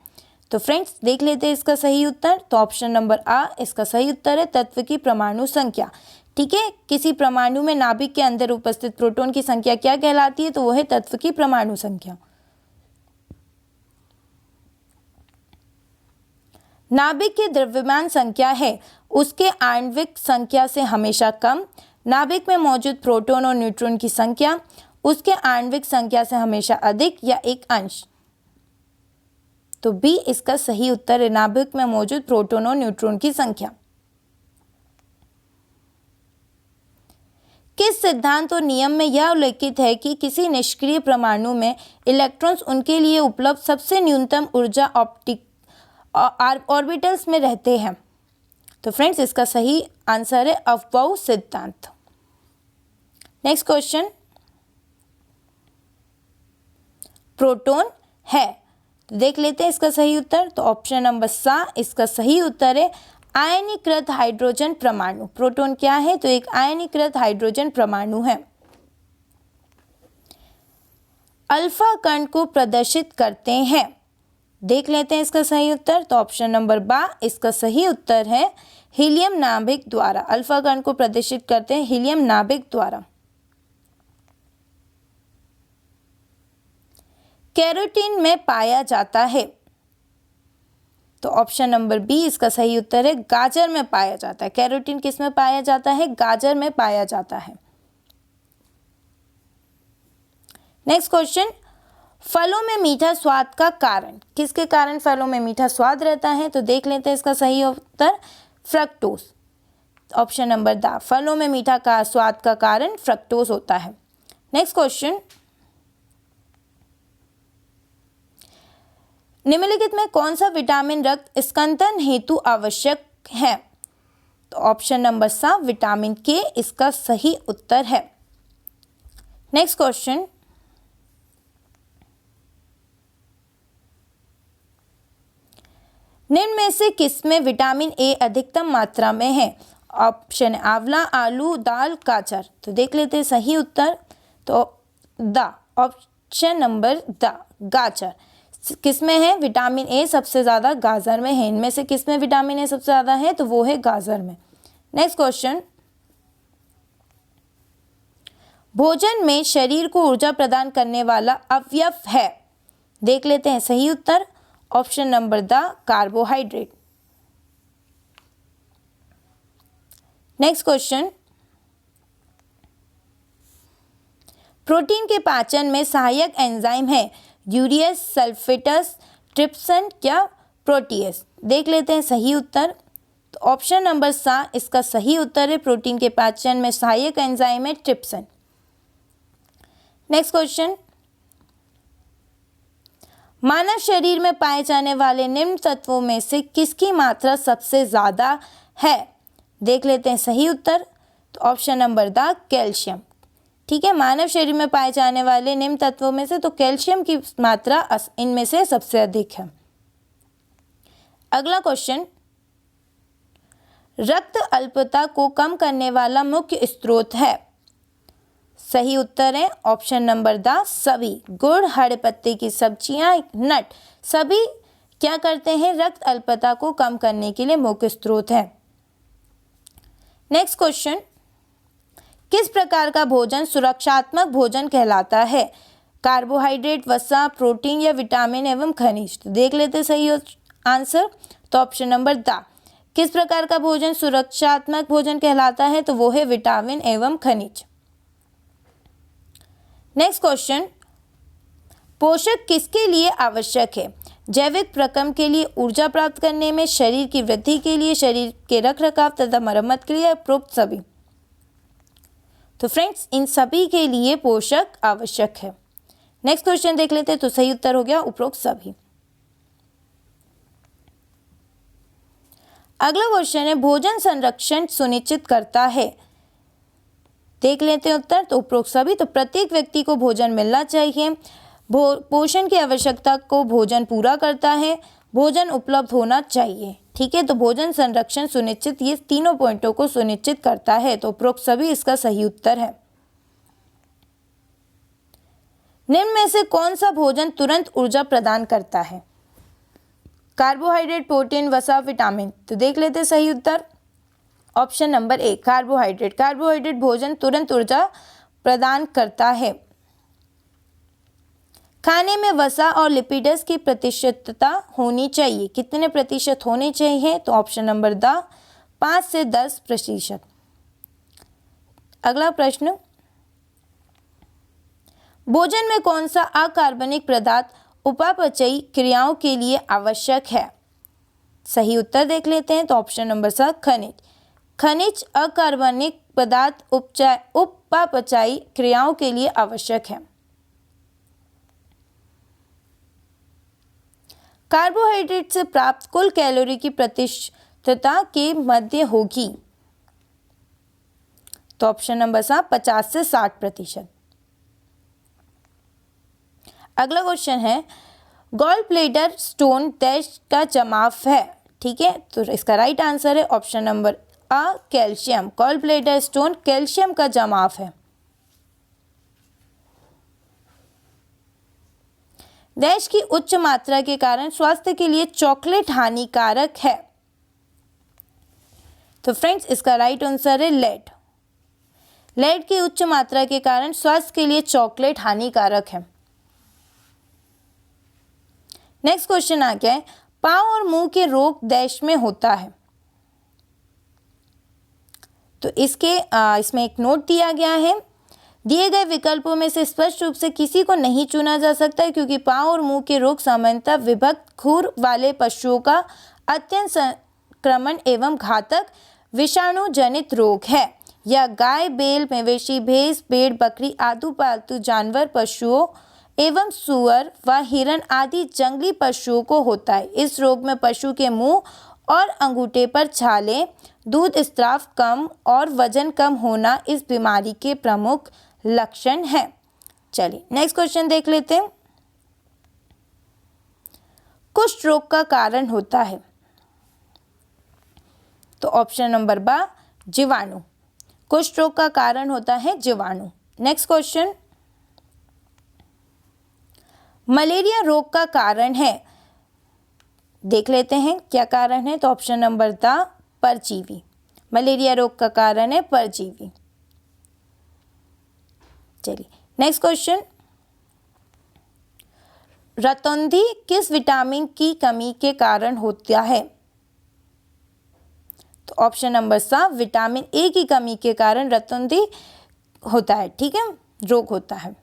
तो फ्रेंड्स देख लेते हैं इसका सही उत्तर। तो ऑप्शन नंबर आ इसका सही उत्तर है, तत्व की परमाणु संख्या। ठीक है, किसी परमाणु में नाभिक के अंदर उपस्थित प्रोटॉन की संख्या क्या कहलाती है? तो वो है तत्व की परमाणु संख्या। नाभिक की द्रव्यमान संख्या है उसके आणविक संख्या से हमेशा कम, नाभिक में मौजूद प्रोटॉन और न्यूट्रॉन की संख्या उसके आणविक संख्या से हमेशा अधिक या एक अंश। तो बी इसका सही उत्तर है, नाभिक में मौजूद प्रोटॉन और न्यूट्रॉन की संख्या। किस सिद्धांत और नियम में यह उल्लेखित है कि किसी निष्क्रिय परमाणु में इलेक्ट्रॉन्स उनके लिए उपलब्ध सबसे न्यूनतम ऊर्जा ऑर्बिटल्स में रहते हैं? तो फ्रेंड्स इसका सही आंसर है अफबाउ सिद्धांत। नेक्स्ट क्वेश्चन, प्रोटॉन है, तो देख लेते हैं इसका सही उत्तर। तो ऑप्शन नंबर सा इसका सही उत्तर है आयनीकृत हाइड्रोजन परमाणु। प्रोटॉन क्या है? तो एक आयनीकृत हाइड्रोजन परमाणु है। अल्फा कण को प्रदर्शित करते हैं, देख लेते हैं इसका सही उत्तर। तो ऑप्शन नंबर बा इसका सही उत्तर है हीलियम नाभिक द्वारा। अल्फा कण को प्रदर्शित करते हैं हीलियम नाभिक द्वारा। कैरोटीन में पाया जाता है, तो ऑप्शन नंबर बी इसका सही उत्तर है गाजर में पाया जाता है। कैरोटीन किस में पाया जाता है? गाजर में पाया जाता है। नेक्स्ट क्वेश्चन, फलों में मीठा स्वाद का कारण, किसके कारण फलों में मीठा स्वाद रहता है? तो देख लेते हैं इसका सही उत्तर फ्रक्टोज। ऑप्शन नंबर द, फलों में मीठा का स्वाद का कारण फ्रक्टोज होता है। नेक्स्ट क्वेश्चन, निम्नलिखित में कौन सा विटामिन रक्त स्कंदन हेतु आवश्यक है? तो ऑप्शन नंबर सा विटामिन के इसका सही उत्तर है। नेक्स्ट क्वेश्चन, निम्न में से किसमें विटामिन ए अधिकतम मात्रा में है? ऑप्शन आंवला, आलू, दाल, गाजर। तो देख लेते हैं सही उत्तर। तो द, ऑप्शन नंबर द, गाजर। किसमें है विटामिन ए? सबसे ज़्यादा गाजर में है। इनमें से किसमें विटामिन ए सबसे ज़्यादा है? तो वो है गाजर में। नेक्स्ट क्वेश्चन, भोजन में शरीर को ऊर्जा प्रदान करने वाला अवयव है, देख लेते हैं सही उत्तर। ऑप्शन नंबर द, कार्बोहाइड्रेट। नेक्स्ट क्वेश्चन, प्रोटीन के पाचन में सहायक एंजाइम है यूरियस, सल्फेटस, ट्रिप्सिन या प्रोटीएस, देख लेते हैं सही उत्तर। तो ऑप्शन नंबर सा इसका सही उत्तर है प्रोटीन के पाचन में सहायक एंजाइम है ट्रिप्सिन। नेक्स्ट क्वेश्चन, मानव शरीर में पाए जाने वाले निम्न तत्वों में से किसकी मात्रा सबसे ज़्यादा है? देख लेते हैं सही उत्तर। तो ऑप्शन नंबर द, कैल्शियम। ठीक है, मानव शरीर में पाए जाने वाले निम्न तत्वों में से तो कैल्शियम की मात्रा इनमें से सबसे अधिक है। अगला क्वेश्चन, रक्त अल्पता को कम करने वाला मुख्य स्रोत है, सही उत्तर है ऑप्शन नंबर द, सभी। गुड़, हरे पत्ते की सब्जियां, नट, सभी क्या करते हैं? रक्त अल्पता को कम करने के लिए मुख्य स्रोत है। नेक्स्ट क्वेश्चन, किस प्रकार का भोजन सुरक्षात्मक भोजन कहलाता है? कार्बोहाइड्रेट, वसा, प्रोटीन या विटामिन एवं खनिज। तो देख लेते सही आंसर। तो ऑप्शन नंबर द, किस प्रकार का भोजन सुरक्षात्मक भोजन कहलाता है? तो वो है विटामिन एवं खनिज। नेक्स्ट क्वेश्चन, पोषक किसके लिए आवश्यक है? जैविक प्रक्रम के लिए, ऊर्जा प्राप्त करने में, शरीर की वृद्धि के लिए, शरीर के रखरखाव तथा मरम्मत के लिए, उपरोक्त सभी। तो फ्रेंड्स इन सभी के लिए पोषक आवश्यक है। नेक्स्ट क्वेश्चन देख लेते हैं। तो सही उत्तर हो गया उपरोक्त सभी। अगला क्वेश्चन है, भोजन संरक्षण सुनिश्चित करता है, देख लेते हैं उत्तर। तो उपरोक्त सभी। तो प्रत्येक व्यक्ति को भोजन मिलना चाहिए, पोषण की आवश्यकता को भोजन पूरा करता है, भोजन उपलब्ध होना चाहिए। ठीक है, तो भोजन संरक्षण सुनिश्चित, ये तीनों पॉइंटों को सुनिश्चित करता है। तो उपरोक्त सभी इसका सही उत्तर है। निम्न में से कौन सा भोजन तुरंत ऊर्जा प्रदान करता है? कार्बोहाइड्रेट, प्रोटीन, वसा, विटामिन। तो देख लेते हैं सही उत्तर। Option number A, carbohydrate. Carbohydrate भोजन तुरंत ऊर्जा प्रदान करता है। खाने में वसा और लिपिड्स की प्रतिशतता होनी चाहिए, कितने प्रतिशत होने चाहिए? तो ऑप्शन नंबर द, 5 से 10%। अगला प्रश्न, भोजन में कौन सा अकार्बनिक पदार्थ उपापचयी क्रियाओं के लिए आवश्यक है? सही उत्तर देख लेते हैं। तो ऑप्शन नंबर सा खनिज। खनिज अकार्बनिक पदार्थ उपापचयी क्रियाओं के लिए आवश्यक है। कार्बोहाइड्रेट से प्राप्त कुल कैलोरी की प्रतिशतता के मध्य होगी। तो ऑप्शन नंबर सा 50 से 60%। अगला क्वेश्चन है, गॉल ब्लैडर स्टोन डैश का जमाव है। ठीक है, तो इसका राइट आंसर है ऑप्शन नंबर अ calcium. Gall bladder stone calcium का जमाव है। डैश की उच्च मात्रा के कारण स्वास्थ्य के लिए चॉकलेट हानिकारक है। तो फ्रेंड्स, इसका राइट आंसर है लेड। लेड की उच्च मात्रा के कारण स्वास्थ्य के लिए चॉकलेट हानिकारक है। नेक्स्ट क्वेश्चन आ गया है, पाँव और मुंह के रोग डैश में होता है। तो इसमें एक नोट दिया गया है, दिए गए विकल्पों में से स्पष्ट रूप से किसी को नहीं चुना जा सकता है क्योंकि पाँव और मुंह के रोग सामान्यतः विभक्त खुर वाले पशुओं का अत्यंत संक्रमण एवं घातक विषाणु जनित रोग है। यह गाय, बैल, मवेशी, भैंस, भेड़, बकरी आदि पालतू जानवर पशुओं एवं सुअर व हिरण आदि जंगली पशुओं को होता है। इस रोग में पशु के मुंह और अंगूठे पर छाले, दूध स्राव कम और वजन कम होना इस बीमारी के प्रमुख लक्षण हैं। चलिए नेक्स्ट क्वेश्चन देख लेते हैं। कुष्ठ रोग का कारण होता है। तो ऑप्शन नंबर बा जीवाणु। कुष्ठ रोग का कारण होता है जीवाणु। नेक्स्ट क्वेश्चन, मलेरिया रोग का कारण है। देख लेते हैं क्या कारण है। तो ऑप्शन नंबर द परजीवी। मलेरिया रोग का कारण है परजीवी। चलिए नेक्स्ट क्वेश्चन, रतौंधी किस विटामिन की कमी के कारण होता है? तो ऑप्शन नंबर सा विटामिन ए की कमी के कारण रतौंधी होता है। ठीक है, रोग होता है।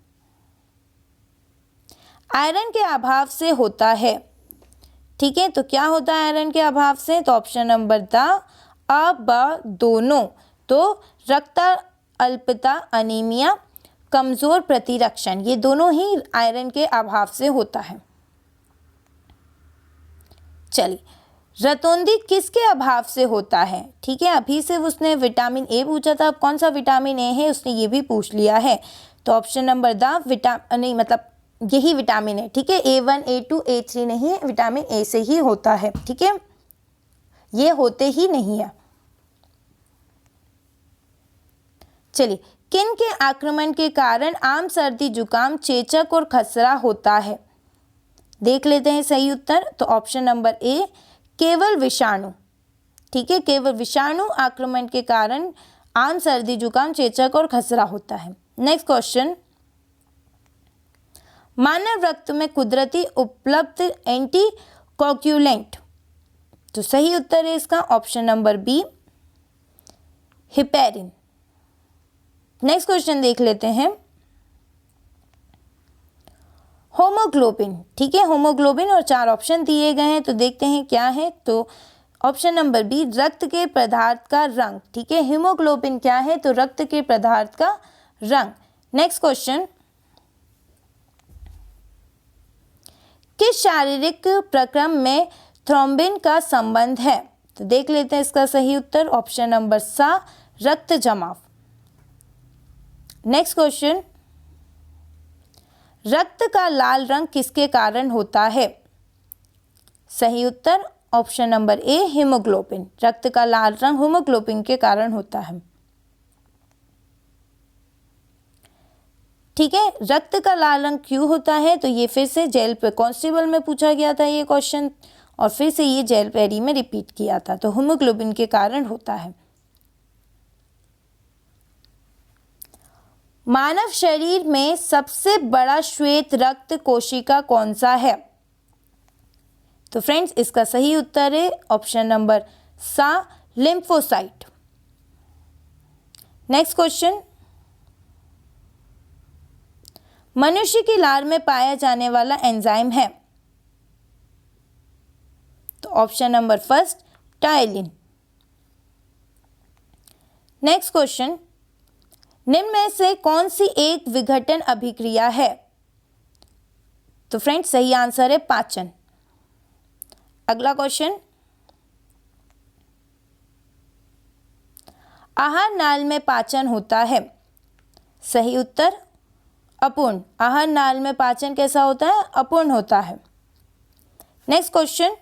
आयरन के अभाव से होता है। ठीक है, तो क्या होता है आयरन के अभाव से? तो ऑप्शन नंबर द अ ब दोनों। तो रक्त अल्पता, अनीमिया, कमजोर प्रतिरक्षण, ये दोनों ही आयरन के अभाव से होता है। चलिए, रतौंधी किसके अभाव से होता है? ठीक है, अभी से उसने विटामिन ए पूछा था, अब कौन सा विटामिन ए है उसने ये भी पूछ लिया है। तो ऑप्शन नंबर द यही विटामिन है। ठीक है, A1, A2, A3 नहीं है, विटामिन ए से ही होता है। ठीक है, ये होते ही नहीं है। चलिए, किन के आक्रमण के कारण आम सर्दी, जुकाम, चेचक और खसरा होता है? देख लेते हैं सही उत्तर। तो ऑप्शन नंबर ए केवल विषाणु। ठीक है, केवल विषाणु आक्रमण के कारण आम सर्दी, जुकाम, चेचक और खसरा होता है। नेक्स्ट क्वेश्चन, मानव रक्त में कुदरती उपलब्ध एंटी कोगुलेंट। तो सही उत्तर है इसका option number B heparin. Next question देख लेते हैं, होमोग्लोबिन। ठीक है, होमोग्लोबिन और 4 ऑप्शन दिए गए हैं, तो देखते हैं क्या है। तो ऑप्शन नंबर बी रक्त के पदार्थ का रंग। ठीक है, हीमोग्लोबिन क्या है? तो रक्त के पदार्थ का रंग। नेक्स्ट क्वेश्चन, किस शारीरिक प्रक्रम में थ्रोम्बिन का संबंध है? तो देख लेते हैं इसका सही उत्तर ऑप्शन नंबर सा रक्त जमाव। नेक्स्ट क्वेश्चन, रक्त का लाल रंग किसके कारण होता है? सही उत्तर ऑप्शन नंबर ए हीमोग्लोबिन। रक्त का लाल रंग हीमोग्लोबिन के कारण होता है। ठीक है, रक्त का लाल रंग क्यों होता है? तो ये फिर से जेल पे कांस्टेबल में पूछा गया था ये क्वेश्चन, और फिर से ये जेल पेरी में रिपीट किया था। तो हीमोग्लोबिन के कारण होता है। मानव शरीर में सबसे बड़ा श्वेत रक्त कोशिका कौन सा है? तो फ्रेंड्स, इसका सही उत्तर है ऑप्शन नंबर सा लिम्फोसाइट। नेक्स्ट क्वेश्चन, मनुष्य की लार में पाया जाने वाला एंजाइम है। तो option number first ptyalin. Next question, निम्न में से कौन सी एक विघटन अभिक्रिया है? तो फ्रेंड्स सही आंसर है पाचन। अगला क्वेश्चन, आहार नाल में पाचन होता है। सही उत्तर अपूर्ण। आहार नाल में पाचन कैसा होता है? अपूर्ण होता है। नेक्स्ट क्वेश्चन,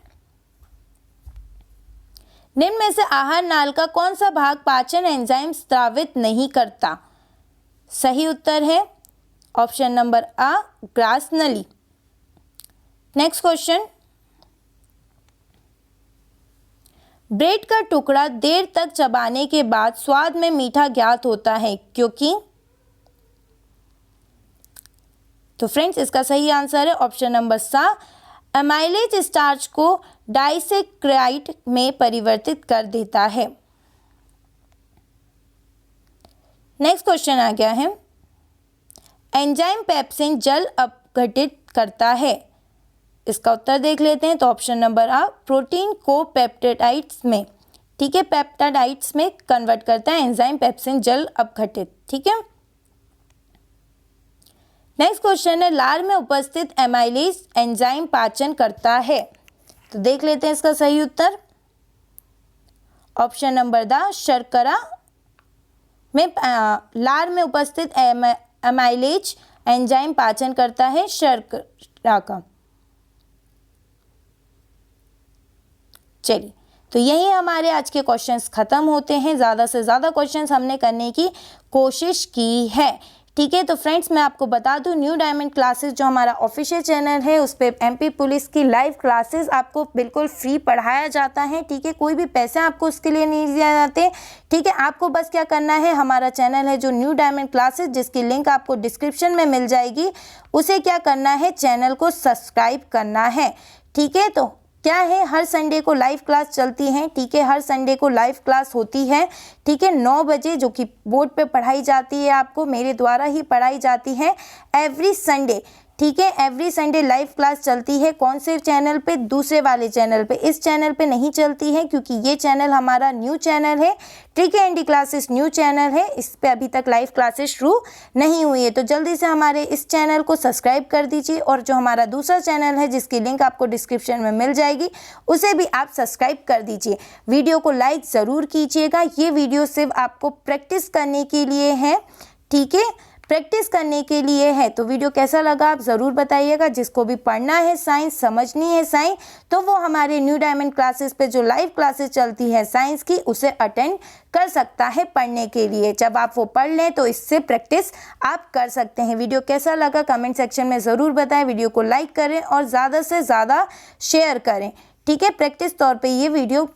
निम्न में से आहार नाल का कौन सा भाग पाचन एंजाइम स्रावित नहीं करता? सही उत्तर है ऑप्शन नंबर आ, ग्रास नली। नेक्स्ट क्वेश्चन, ब्रेड का टुकड़ा देर तक चबाने के बाद स्वाद में मीठा ज्ञात होता है क्योंकि? तो फ्रेंड्स इसका सही आंसर है ऑप्शन नंबर सा, एमाइलेज स्टार्च को डाइसेक्राइड में परिवर्तित कर देता है। नेक्स्ट क्वेश्चन आ गया है, एंजाइम पेप्सिन जल अपघटित करता है। इसका उत्तर देख लेते हैं। तो ऑप्शन नंबर आ, प्रोटीन को पेप्टाइड्स में, ठीक है, पेप्टाइड्स में कन्वर्ट करता है एंजाइम पेप्सिन जल अपघटित। ठीक है। नेक्स्ट क्वेश्चन है, लार में उपस्थित एमाइलेज एंजाइम पाचन करता है। तो देख लेते हैं इसका सही उत्तर। ऑप्शन नंबर द, शर्करा में लार में उपस्थित एमाइलेज एंजाइम पाचन करता है शर्करा का। चलिए, तो यही हमारे आज के क्वेश्चंस खत्म होते हैं। ज़्यादा से ज़्यादा क्वेश्चंस हमने करने की कोशिश की है। ठीक है। तो फ्रेंड्स मैं आपको बता दूं, न्यू डायमंड क्लासेस जो हमारा ऑफिशियल चैनल है उस पर एमपी पुलिस की लाइव क्लासेस आपको बिल्कुल फ्री पढ़ाया जाता है। ठीक है, कोई भी पैसे आपको उसके लिए नहीं दिए जाते। ठीक है, आपको बस क्या करना है, हमारा चैनल है जो न्यू डायमंड क्लासेस, जिसकी लिंक आपको डिस्क्रिप्शन में मिल जाएगी, उसे क्या करना है, चैनल को सब्सक्राइब करना है। ठीक है, तो क्या है, हर संडे को लाइव क्लास चलती है। ठीक है, हर संडे को लाइव क्लास होती है। ठीक है, 9 बजे, जो कि बोर्ड पे पढ़ाई जाती है, आपको मेरे द्वारा ही पढ़ाई जाती है एवरी संडे। ठीक है, एवरी संडे लाइव क्लास चलती है। कौन से चैनल पे, दूसरे वाले चैनल पे, इस चैनल पे नहीं चलती है क्योंकि ये चैनल हमारा न्यू चैनल है। Tricky Andy classes new channel है, इस पे अभी तक लाइव क्लासेस शुरू नहीं हुई है। तो जल्दी से हमारे इस चैनल को सब्सक्राइब कर दीजिए और जो हमारा दूसरा चैनल है जिसकी लिंक आपको डिस्क्रिप्शन में मिल जाएगी, उसे भी आप सब्सक्राइब कर दीजिए। वीडियो को लाइक ज़रूर कीजिएगा। ये वीडियो सिर्फ आपको प्रैक्टिस करने के लिए है। ठीक है, प्रैक्टिस करने के लिए है। तो वीडियो कैसा लगा आप ज़रूर बताइएगा। जिसको भी पढ़ना है साइंस, समझनी है साइंस, तो वो हमारे न्यू डायमंड क्लासेस पे जो लाइव क्लासेस चलती है साइंस की, उसे अटेंड कर सकता है पढ़ने के लिए। जब आप वो पढ़ लें तो इससे प्रैक्टिस आप कर सकते हैं। वीडियो कैसा लगा कमेंट सेक्शन में ज़रूर बताएं। वीडियो को लाइक करें और ज़्यादा से ज़्यादा शेयर करें। ठीक है, प्रैक्टिस तौर पर ये वीडियो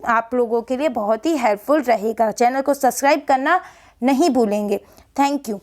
आप लोगों के लिए बहुत ही हेल्पफुल रहेगा। चैनल को सब्सक्राइब करना नहीं भूलेंगे। Thank you.